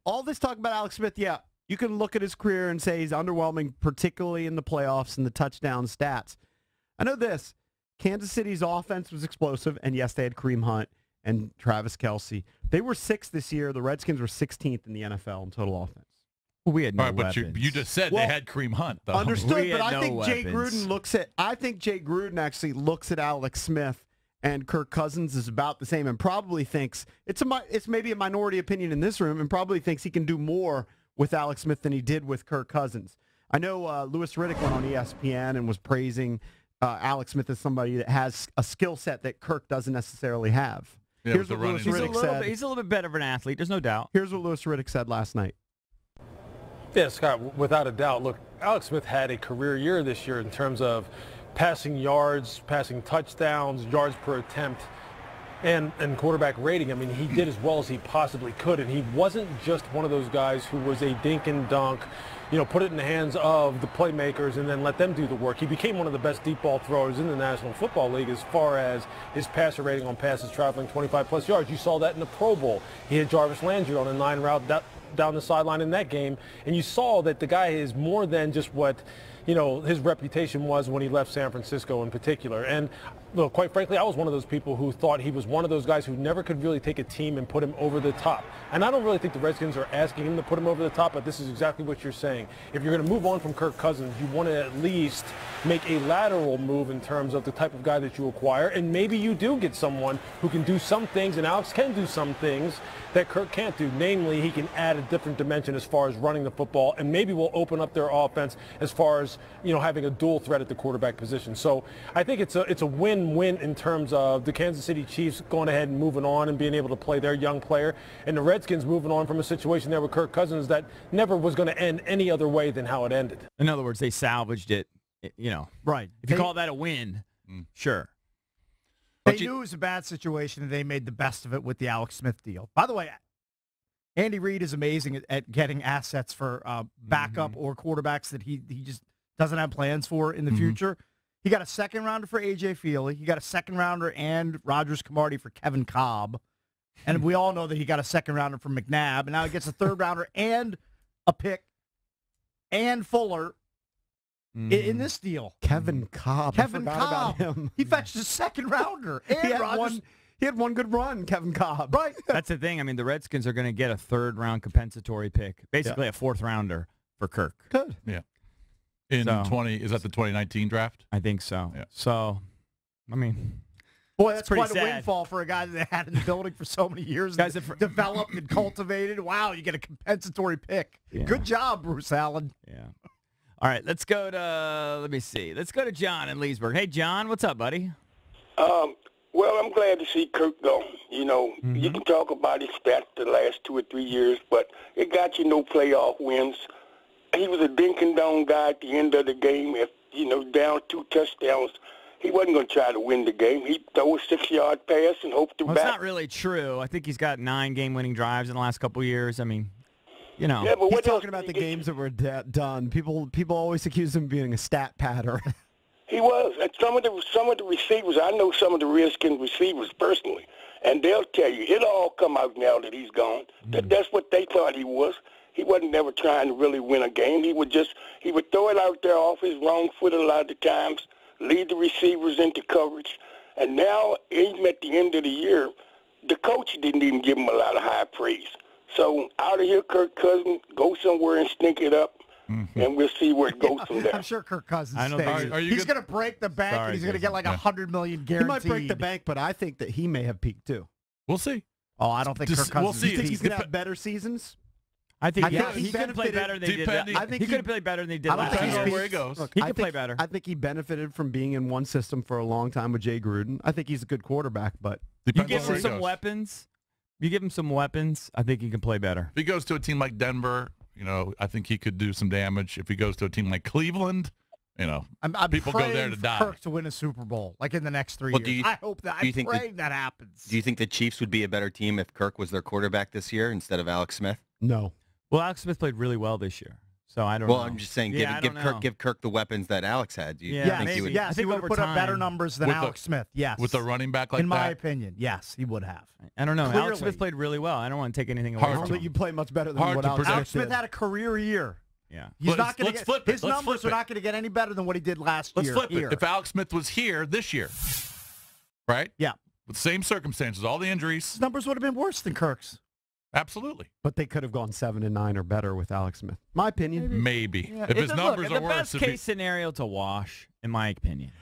all this talk about Alex Smith, yeah, you can look at his career and say he's underwhelming, particularly in the playoffs and the touchdown stats. I know this. Kansas City's offense was explosive, and yes, they had Kareem Hunt and Travis Kelce. They were 6th this year. The Redskins were 16th in the NFL in total offense. Well, we had no but you just said they had Kareem Hunt, though. Understood, but I think Jay Gruden actually looks at Alex Smith and Kirk Cousins is about the same, and probably thinks it's maybe a minority opinion in this room, and probably thinks he can do more with Alex Smith than he did with Kirk Cousins. I know Louis Riddick went on ESPN and was praising Alex Smith as somebody that has a skill set that Kirk doesn't necessarily have. Yeah, Here's what Louis Riddick said. He's a little bit better of an athlete, there's no doubt. Here's what Louis Riddick said last night. Yeah, Scott, without a doubt. Look, Alex Smith had a career year this year in terms of passing yards, passing touchdowns, yards per attempt, and quarterback rating. I mean, he did as well as he possibly could, and he wasn't just one of those guys who was a dink and dunk, put it in the hands of the playmakers and then let them do the work. He became one of the best deep ball throwers in the National Football League as far as his passer rating on passes traveling 25-plus yards. You saw that in the Pro Bowl. He had Jarvis Landry on a 9 route down the sideline in that game, and you saw that the guy is more than just what his reputation was when he left San Francisco in particular. And look, quite frankly, I was one of those people who thought he was one of those guys who never could really take a team and put him over the top. And I don't really think the Redskins are asking him to put him over the top, but this is exactly what you're saying. If you're going to move on from Kirk Cousins, you want to at least make a lateral move in terms of the type of guy that you acquire, and maybe you do get someone who can do some things, and Alex can do some things that Kirk can't do. Namely, he can add a different dimension as far as running the football, and maybe will open up their offense as far as having a dual threat at the quarterback position. So I think it's a win-win in terms of the Kansas City Chiefs going ahead and moving on and being able to play their young player, and the Redskins moving on from a situation there with Kirk Cousins that never was going to end any other way than how it ended. In other words, they salvaged it, Right. If you call that a win, sure. They knew it was a bad situation, and they made the best of it with the Alex Smith deal. By the way, Andy Reid is amazing at getting assets for backup or quarterbacks that he just doesn't have plans for in the future. He got a second rounder for A.J. Feely. He got a second rounder and Rogers Camardi for Kevin Cobb. And we all know that he got a second rounder for McNabb. And now he gets a third rounder and a pick and Fuller in this deal. Kevin Cobb. Kevin Cobb. About him. He fetched a second rounder. And he had one good run, Kevin Cobb. Right. That's the thing. I mean, the Redskins are going to get a third-round compensatory pick, basically a fourth-rounder for Kirk. Good. Yeah. Is that the 2019 draft? I think so. Yeah. So, I mean, boy, that's pretty quite sad. a windfall for a guy that they had in the building for so many years. Guys have developed and cultivated. Wow, you get a compensatory pick. Yeah. Good job, Bruce Allen. Yeah. All right, let's go to, let me see. Let's go to John in Leesburg. Hey, John, what's up, buddy? Well, I'm glad to see Kirk go. You can talk about his stats the last 2 or 3 years, but it got you no playoff wins. He was a dink and dunk guy at the end of the game. If, down 2 touchdowns, he wasn't going to try to win the game. He'd throw a 6-yard pass and hope to back. It's not really true. I think he's got 9 game-winning drives in the last couple of years. I mean, Yeah, but he's talking about the games that were done. People always accuse him of being a stat padder. He was. And some of the receivers, I know some of the Redskins receivers personally, and they'll tell you, it'll all come out now that he's gone. That's what they thought he was. He wasn't never trying to really win a game. He would throw it out there off his wrong foot a lot of the times, lead the receivers into coverage. And now, even at the end of the year, the coach didn't even give him a lot of high praise. So out of here, Kirk Cousins, go somewhere and stink it up, and we'll see where it goes from there. I'm sure Kirk Cousins stays. He's going to break the bank, and he's going to get like $100 million guaranteed. He might break the bank, but I think that he may have peaked too. We'll see. Oh, I don't think Kirk Cousins. We'll see. You think he's going to have better seasons? I think he could play better than he did. I think he could play better than he did last Depending year. on where he goes. Look, he could play better. I think he benefited from being in one system for a long time with Jay Gruden. I think he's a good quarterback, but you give him some weapons. You give him some weapons, I think he can play better. If he goes to a team like Denver, I think he could do some damage. If he goes to a team like Cleveland, I'm people go there to die. Kirk to win a Super Bowl, like in the next 3 years. I hope that. I pray that happens. Do you think the Chiefs would be a better team if Kirk was their quarterback this year instead of Alex Smith? No. Well, Alex Smith played really well this year. So I don't know. Well, I'm just saying, Yeah, I don't know. give Kirk the weapons that Alex had. Do you Yeah, think he would? maybe. Yes, I think he would over have put up better time- numbers than With the- Alex Smith. Yes. With a running back like in my that? opinion, yes, he would have. I don't know. Alex Clearly. Smith played really well. I don't want to take anything away Hard I from don't to- think him. you play much better than Hard what to Alex predict. Alex Smith Smith did. had a career year. Yeah. He's not going let's to flip it. his Let's numbers flip are it. not going to get any better than what he did last Let's year. flip here. it. If Alex Smith was here this year, right? Yeah. With the same circumstances, all the injuries, His numbers would have been worse than Kirk's. absolutely. But they could have gone 7-9 or better with Alex Smith. My opinion. Maybe. Yeah. If his Look, numbers in are the worse, best it'd be- case scenario, it's a wash, in my opinion.